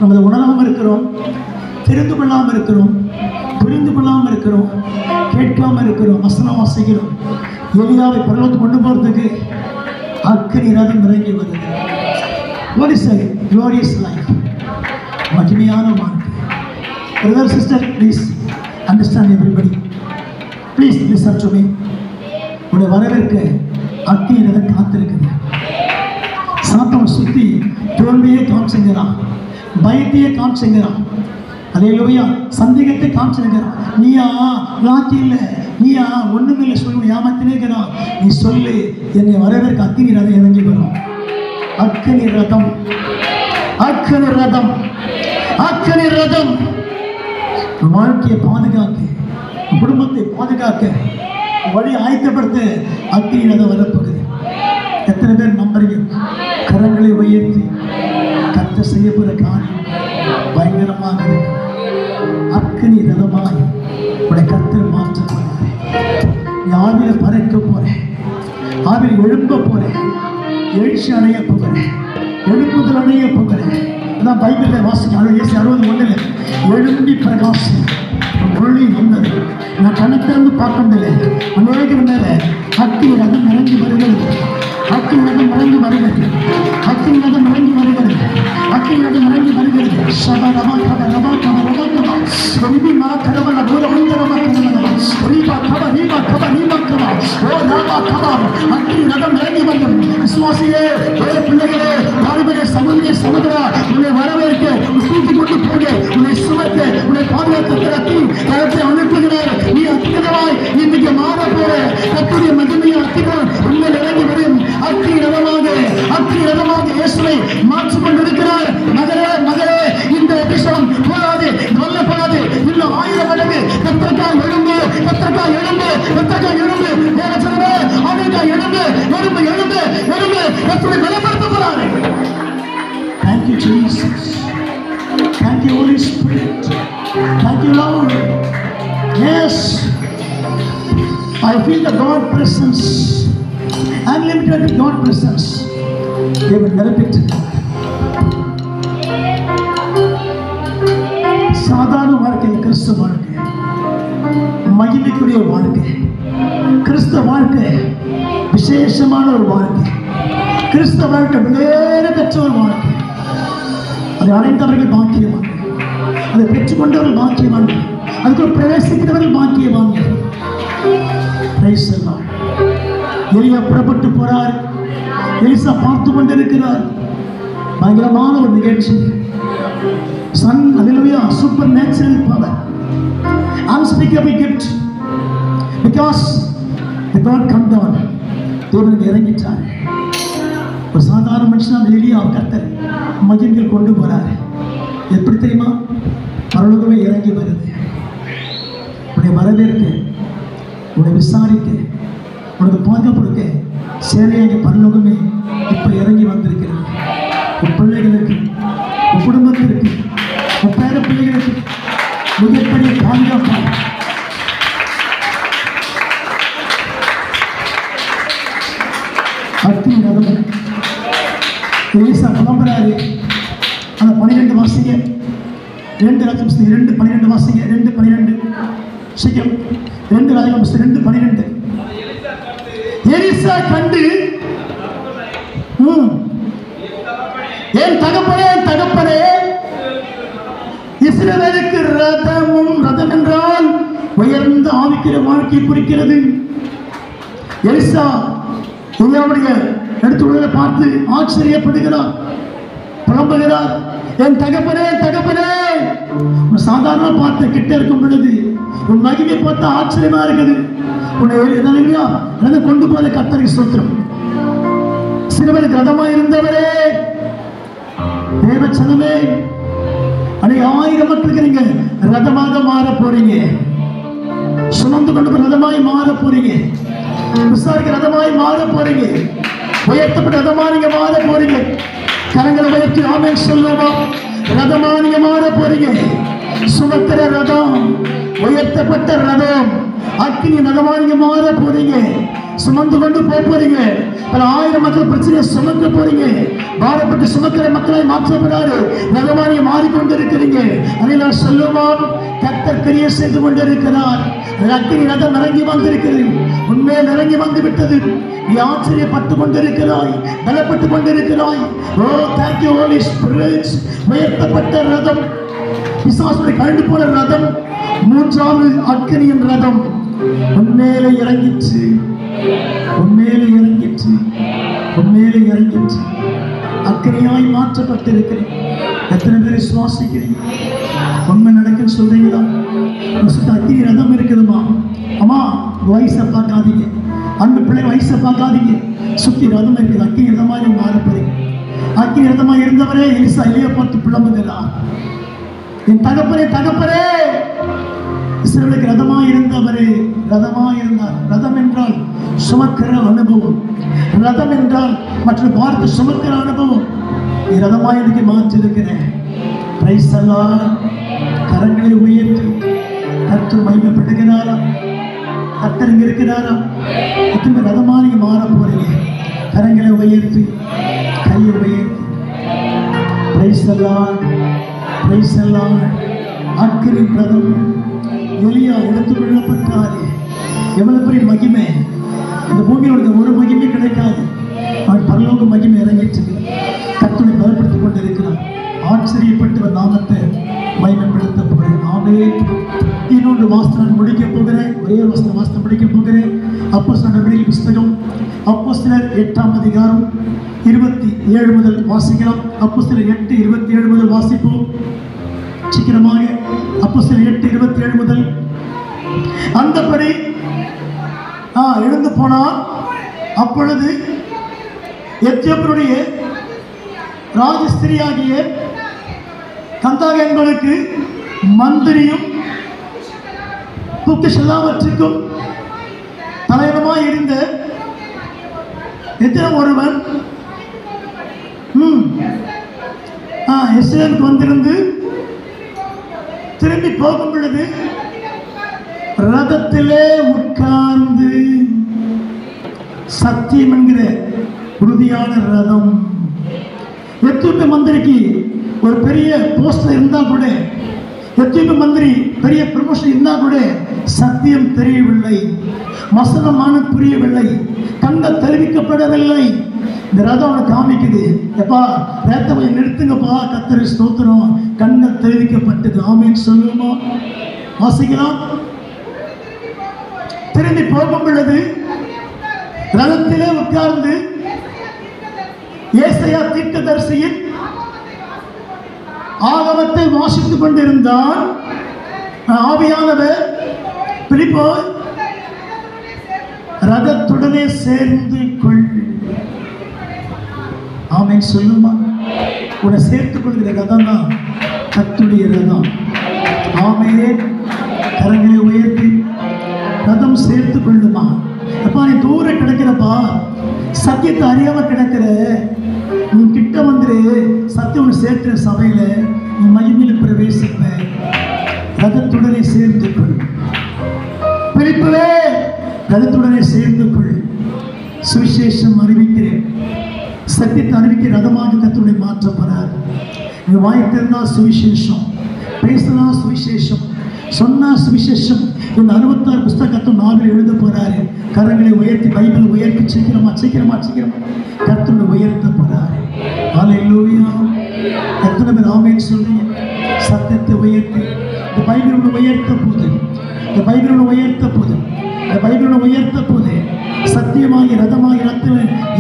நம்ம உணராமல் இருக்கிறோம், தெரிந்து கொள்ளாமல் இருக்கிறோம், புரிந்து கொள்ளாமல் இருக்கிறோம், கேட்காமல் இருக்கிறோம், வசனம் வாசிக்கிறோம். எலியாவை பரலோகத்துக்கு கொண்டு போறதுக்கு அக்கினி ரதம் இறங்கி வருது. What is a glorious life? மகிமையான வாழ்க்கை. Brother, sister, please understand everybody. Please listen to me. உடைய வரவேற்க அக்கினி ரதம் காத்திருக்குது. சாத்தான் சுத்தி தோல்வியே காமிச்சுங்கிறான், பயத்தையே காமிச்சுங்கிறான். ஹல்லேலூயா. சந்தேகத்தை காமிச்சுங்கிறான். நீயா லாக்கி இல்லை, நீயா ஒண்ணுமில்லை சொல்லு ஏமாத்தினேங்கிறான். நீ சொல்லு, என்னை வரவேற்க அக்கினி ரதம் இறங்கி வரும். அக்கினி ரதம், அக்கினி ரதம், அக்கினி ரதம். வாழ்க்கையை பாதுகாக்க, குடும்பத்தை பாதுகாக்க வழி ஆயத்தப்படுத்த அக்கினி ரதம் வரப்போகுது. எத்தனை பேர் நம்புறீங்க? கரங்களை உயர்த்தி கர்த்தர் செய்யப்படுற காரியம் பயங்கரமாக இருக்கு. அக்கினி ரதமாய் உடைய கர்த்தர் மாற்ற போறேன். நீ ஆவியில பறக்க போறேன், ஆவியில் எழும்ப போறேன், எழுச்சி அடைய போகிறேன், எழுப்புதல் அடைய போகிறேன். அதான் பைபிளில் வாசிக்க 60 எழும்பி பிரகாசி ஒளி வந்தது. நான் கணக்கிலிருந்து பார்க்கவில்லை. அநேகர் மேல அக்கினி ரதம் இறங்கி வருகிறது, அக்கினி ரதம் இறங்கி வருகிறது, அக்கினி ரதம் இறங்கி வருகிறது, அக்கினி ரதம் இறங்கி வருகிறது. சபா ரபா கபா ரபா கபா ரபா கபா ரிபி மா கரவல தூர வந்தரமா கரவல ரிபா கபா ரிபா கபா ரிபா கபா ஓ ரபா கபா அக்கினி ரதம் இறங்கி வந்தது. விசுவாசியே, வேறு பிள்ளைகளே, வாலிபரே, சகோதரியே, சகோதரா, உன்னை வரவேற்க, தூக்கி கொண்டு போக, உன்னை சுமக்க, உன்னை பாதுகாக்க கரத்தை அனுப்புகிறார். நீ அத்திகமாய் இன்னைக்கு மாற போற கர்த்தருடைய மகிமையை அத்திகம் உண்மை இறங்கி வரும். அக்கினி ரதமாக, அக்கினி ரதமாக இயேசுவை மாற்றிக் கொண்டிருக்கிறார். மகளே, மகளே, இந்த எபிசோட் போராது, கொல்லப்படாது. இன்னும் 1000 மடங்கு கர்த்தருக்காய் எழும்பு, கர்த்தருக்காய் எழும்பு, கர்த்தருக்காய் எழும்பு. தேவச்சனமே, அவருக்காய் எழும்பு, எழும்பு, எழும்பு, எழும்பு. கர்த்தரை பலப்படுத்த போறாரு. Thank you, Jesus. Thank you, Holy Spirit. Thank you, Lord. Yes, I feel the God presence, unlimited God presence. They will repeat it. சாதாரண வாழ்க்கை கிறிஸ்துவ வாழ்க்கை, மகிமைக்குரிய வாழ்க்கை. கிறிஸ்துவ வாழ்க்கை விசேஷமான ஒரு வாழ்க்கை. கிறிஸ்துவ வாழ்க்கை வேறு பெற்ற ஒரு வாழ்க்கை. அதை அடைந்தவர்கள் பாக்கியவான்கள், அதை பெற்றுக்கொண்டவர்கள் பாக்கியவான்கள், அதுக்குள் பிரவேசிக்கிறவர்கள் பாக்கியவான்கள். எலியா புறப்பட்டு போறார். எலிசா பார்த்து கொண்டிருக்கிறார். பயங்கரமான ஒரு நிகழ்ச்சி. Son hallelujah, supernatural power, unspeakable gift, because the God come down. தேவனுக்கு இறங்கிட்டார். ஒரு சாதாரண சாதாரண மனுஷன் அந்த எலியா கர்த்தர் மகிமையில் கொண்டு போறாரு. எப்படி தெரியுமா? பரலோகமே இறங்கி வருது. உன்னை வரவேற்க, உன்னை விசாரிக்க, உனக்கு பாதுகாப்பு கொடுக்க சேனையாகிய பரலோகமே இப்போ இறங்கி வந்திருக்கிறது. உன் பிள்ளைகளுக்கு, உன் குடும்பத்திற்கு, உன் பேர பிள்ளைகளுக்கு மிகப்பெரிய பாதுகாப்பு. எலிசா புலம்புறாரு. அந்த 12 வாசிங்க, 2:12 வாசிங்க, 2:12 சீக்கிரம். 2:12 எலிசா கண்டு, என் தகப்பனே, இஸ்ரவேலுக்கு ரதம் என்றால் உயர்ந்த ஆவிக்கிற வாழ்க்கை குறிக்கிறது. எலிசா எலியாவுடைய எடுத்துள்ளதை பார்த்து ஆச்சரியப்படுகிறார், புலம்புகிறார். என் தகப்பனே, சாதாரண பார்த்து கிட்ட இருக்கும் பொழுது உன் மகிமை பார்த்து ஆச்சரியமா இருக்குது. உன்னை கொண்டு போத கர்த்தருக்கு ஸ்தோத்திரம். சிறுவனுக்கு ரதமாய் இருந்தவரே, தேவச்சனமே, அன்னைக்கு 1000 மக்களுக்கு நீங்க ரதமாக மாற போறீங்க. சுமந்து கொண்டு ரதமாய் மாற போறீங்க. விசாரிக்க ரதமாய் மாற போறீங்க. உயர்த்தப்பட்ட ரதமா நீங்க மாற போறீங்க. கரங்களை உயர்த்தி ஆமென் சொல்லுமா. ரதமா நீங்க மாற போறீங்க. சுமக்கிற ரதம், உயர்த்தப்பட்ட ரதம், அக்கினி ரதமா நீங்க மாற போறீங்க. சுமந்து கொண்டு போறீங்க. பல 1000 மக்கள் பிரச்சனையை சுமக்க போறீங்க. பாரப்பட்டு சுமக்கிற மக்களை மாற்றப்படாது ரதமா நீங்க மாறிக்கொண்டிருக்கிறீங்க. அதை சொல்லுமா. கர்த்தர் கிரியை செய்து கொண்டிருக்கிறார். அக்கினி ரதம் இறங்கி வந்திருக்கிறது. உண்மையில் இறங்கி வந்து விட்டது. நீ ஆச்சரியப்பட்டு கொண்டிருக்கிறாய், பலப்பட்டு கொண்டிருக்கிறாய். Oh thank you Holy Spirit. உயர்த்தப்பட்ட ரதம், பிசாசுடைய கழண்டு போன ரதம், 3வது அக்கினியின் ரதம் உண்மையிலே இறங்கிற்று. அக்கினியாய் மாற்றப்பட்டிருக்கிறேன். எத்தனை பேர் சுவாசிக்கிறீங்க? உண்மை நடக்குன்னு சொல்றீங்களா? அக்கினி ரதம் இருக்குதுமா. அம்மா வயசை பார்க்காதீங்க, அன்பு பிள்ளை வயசை பார்க்காதீங்க. சுத்தி ரதம் இருக்குது. அக்கினி ரதமாக மாற போறீங்க. அக்கினி ரதமாக இருந்தவரே எலிசா எலியை பார்த்து புலம்புகிறார். என் தகப்பனே, இஸ்ரவேலுக்கு ரதமாய் இருந்தவரே, ரதமாய் இருந்தார். ரதம் என்றால் சுமக்கிற அனுபவம். ரதம் என்றால் மற்ற பார்த்து சுமக்கிற அனுபவம். நீ ரதமாய் எனக்கு மாற்றிருக்கிறேன். பிரைஸ் அல்லாஹ். கரங்களை உயர்த்தி கர்த்தர் மகிமைப்படுகிறாரா? கர்த்தர் இங்க இருக்கிறாரா? எத்தனை ரதமா நீங்க மாற போறீங்க. கரங்களை உயர்த்தி, கையை உயர்த்தி. பிரைஸ் அல்லாஹ். அக்கினி ரதம் எலியா எடுத்துக் கொள்ளப்பட்டாரே, எவ்வளவு பெரிய மகிமை. இந்த பூமியோட ஒரு மகிமை கிடைக்காது. பரலோக மகிமை இறங்கிட்டு கர்த்தரை பலப்படுத்திக் கொண்டிருக்கிறார். ஆச்சரியப்பட்டு நாமத்தை மகிமைப்படுத்த போறேன். இன்னொன்று வாசனம் முடிக்க போகிறேன். ஒரே வாசனம் முடிக்க போகிறேன். அப்போஸ்தலர் நடவடிக்கைகளின் புஸ்தகம், அப்போஸ்தலர் 8ஆம் அதிகாரம் 27 முதல் வாசிக்கலாம். அப்போஸ்தலர் 8:27 முதல் வாசிப்போம் சீக்கிரமாக. அப்போஸ்தலர் 8:27 முதல். அந்தபடி எழுந்து போனார். அப்பொழுது எத்தியோப்பியருடைய ராஜஸ்திரியாகிய கந்தாகே என்பவளுக்கு மந்திரியும் எல்லாவற்றுக்கும் தலைவனுமாய் இருந்த எத்தனை ஒருவன் இஸ்ரவேலுக்கு வந்திருந்து திரும்பி போகும் பொழுது ரதத்திலே உட்கார்ந்து, சத்தியம் என்கிற உறுதியான ரதம். எத்தியோப்பிய மந்திரிக்கு ஒரு பெரிய போஸ்ட் இருந்தா கூட, எத்தியோப்பிய மந்திரி பெரிய ப்ரமோஷன் இருந்தா கூட சத்தியம் தெரியவில்லை, வசனமான புரியவில்லை, கண்கள் தெரிவிக்கப்படவில்லை. இந்த ரதம் அவனை காமிக்குது. எப்பா ரதத்தை நிறுத்துங்கப்பா, கர்த்தருக்கு ஸ்தோத்திரம், கண்கள் தெரிவிக்கப்பட்டது. ஆமென் சொல்லுமா. வாசிக்கலாம். திரும்பி போகும் பொழுது ரதத்திலே உட்கார்ந்து ஏசாயா தீர்க்கதரிசியின் ஆகமத்தை வாசித்துக் கொண்டிருந்தான். ஆவியானவர் பிலிப்போ ரதத்துடனே சேர்ந்து கொள். ஆமென் சொல்லுமா. உன்னை சேர்த்துக் கொள்கிற ரதம் தான் கர்த்தருடைய ரதம். ஆமென். கரங்களை உயர்த்தி ரதம் சேர்த்து கொள்ளுமா. அப்பா நீ தூரம் கிடக்கிறப்பா, சத்தியத்தை அறியாம கிடக்கிற, நீ கிட்ட வந்துரு, சத்தியம் சேர்க்கிற சபையில நீ மகிமையில் பிரவேசிப்ப. ரதத்துடனே சேர்ந்து கொள் பிலிப்புவே, ரதத்துடனே சேர்ந்து கொள். சுவிசேஷம் அறிவிக்கிறேன், சத்தியத்தை அறிவிக்கிற ரதமாக கர்த்தருடைய மாற்றப்படுறார். நீ வாய்த்திருந்தா சுவிசேஷம், பேசினா சுவிசேஷம், சொன்னா சுவிசேஷம். இந்த 66 புஸ்தகத்தை நாவில் எழுத போறாரு. கரங்களை உயர்த்தி பைபிள் உயர்த்தி சீக்கிரமா சீக்கிரமா சீக்கிரமா கர்த்தரை உயர்த்த போறாரு. ஹல்லேலூயா. எத்தனை பேர் ஆமென் சொல்றீங்க? சத்தியத்தை உயர்த்தி இந்த பைபிளோட உயர்த்த போது, இந்த பைபிளோட உயர்த்த போது, இந்த பைபிளோட உயர்த்த போது சத்தியமாகி ரதமாகி ரத்தம்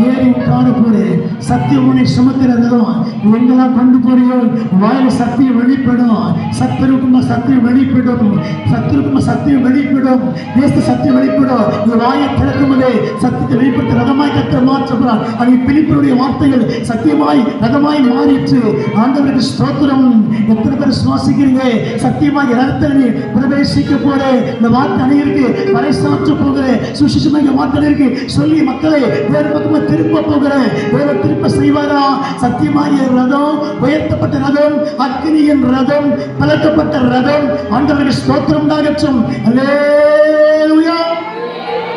ஏறி உட்கார போது, சத்தியமுனை சுமக்கிற ரதம் எங்கெல்லாம் கொண்டு போறியோ வாயில சத்தியம் வெளிப்படும். சத்தியருக்குமா சத்தியம் வெளிப்படும், சத்தியருக்குமா சத்தியம் வெளிப்படும், தேச சத்தியம் வெளிப்படும். இந்த வாயை திறக்கும் போதே சத்தியத்தை வெளிப்படுத்த ரதமாய் கர்த்தர் மாற்றப்படுறார். அது பிலிப்பினுடைய வார்த்தைகள் சத்தியமாய் ரதமாய் மாறிற்று. ஆண்டவருக்கு ஸ்தோத்திரம். எத்தனை பேர் சுவாசிக்கிறீங்க? சத்தியமாய் ரதத்தை நீ பிரவேசிக்க போற, இந்த வார்த்தை அனைவருக்கு பறைசாற்ற போகிற, சுவிசேஷமாக வார்த்தை சொல்லி மக்களை வேறு பக்கமா திரும்ப போகிறேன். வேறு திரும்ப செய்வாரா? சத்தியமாகிய ரதம், உயர்த்தப்பட்ட ரதம், அக்கினியின் ரதம், பலக்கப்பட்ட ரதம். ஆண்டவருக்கு ஸ்தோத்திரம் உண்டாகட்டும். அல்லேலூயா,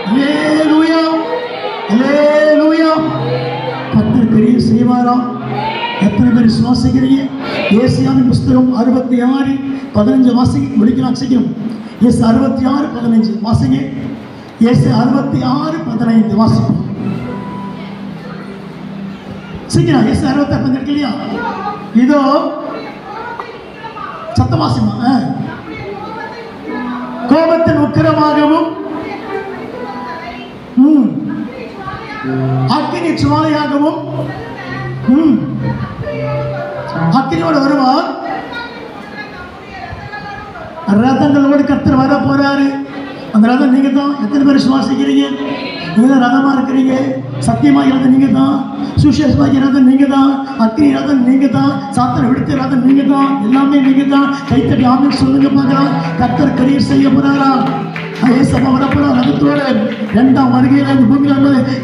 அல்லேலூயா, அல்லேலூயா. கர்த்தர் பெரிய செய்வாரா? எத்தனை பேர் சுவாசிக்கிறீங்க? ஏசாயாவின் புஸ்தகம் 66:15 வாசிங்க. முடிக்கலாம் சீக்கிரம். 66:15 வாசிங்க. 66:15 வாசிப்போம் சீக்கிரம். 66:15 இருக்கு இல்லையா? இதோ சத்தமாசிமா. கோபத்தின் உக்கிரமாகவும் அக்கினி சுவாலையாகவும் அக்கினியோடு வருவார். ரதங்களோடு கர்த்தர் வர போறாரு. அந்த ரதம் நீங்க தான். எத்தனை பேர் சுவாசிக்கிறீங்க? நீங்க தான் ரதமா இருக்கிறீங்க. சத்தியமாக ரதம் நீங்க தான், சுவிசேஷமாக ரதம் நீங்க தான், அக்கினி ரதம் நீங்க தான், சாத்தானை விடுத்த ரதம் நீங்க தான், எல்லாமே நீங்க தான். கைத்தட்டி ஆமென் சொல்லுங்க பார்க்கலாம். கர்த்தர் கிரியை செய்ய போறாரா? ஏசப்பா வரப்போறா ரதத்தோட. 2ஆம் வருகையில இந்த பூமியில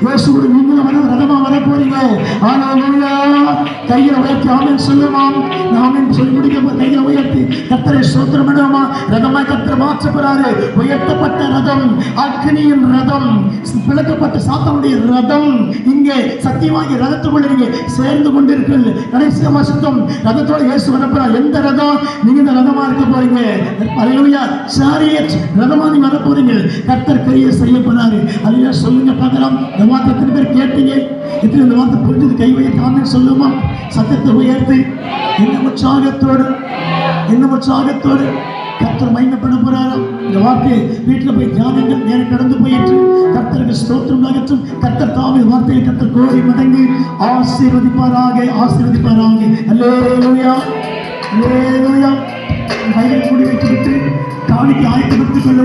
இயேசுவோட நீங்களும் ரதமா வர போறீங்க. ஹல்லேலூயா. கையை உயர்த்தி ஆமென் சொல்லுமாம். ஆமென் சொல்லி முடிக்க கையை உயர்த்தி கர்த்தரை ஸ்தோத்திரம் பண்ணுவோமா. ரதமா கர்த்தர் மாற்ற போறாரு. உயர்த்தப்பட்ட ரதம், அக்கினியின் ரதம், பிளக்கப்பட்ட சாத்தானுடைய ரதம். இங்கே சத்தியமாகிய ரதத்துக்குள்ள நீங்க சேர்ந்து கொண்டிருக்கிறது. கடைசி மாசத்தும் ரதத்தோட இயேசு வரப்போறார். எந்த ரதம்? நீங்க இந்த ரதமா இருக்க போறீங்க. ஹல்லேலூயா. சாரியட் ரதமா நீங்க வர போறீங்க. கர்த்தர் கிரியை செய்ய போறாரு. அல்லேலூயா சொல்லுங்க பார்க்கலாம். இந்த வார்த்தை எத்தனை பேர் கேட்டீங்க? எத்தனை இந்த வார்த்தை புரிஞ்சது? கை வைத்து ஆமென் சொல்லுமா. சத்தத்தை உயர்த்தி இன்னும் உற்சாகத்தோடு, இன்னும் உற்சாகத்தோடு கர்த்தர் மகிமைப்பட போறாராம். இந்த வார்த்தையை வீட்டில் போய் தியானங்கள் நேரம் கடந்து போயிற்று. கர்த்தருக்கு ஸ்தோத்திரம் ஆகட்டும். கர்த்தர் தாமே வார்த்தையை கர்த்தர் கோடி மடங்கு ஆசீர்வதிப்பாராக, ஆசீர்வதிப்பாராக. அல்லேலூயா, அல்லேலூயா. கையை மூடி வைத்து விட்டு காணிக்கு ஆயத்தப்படுத்திக் கொள்ள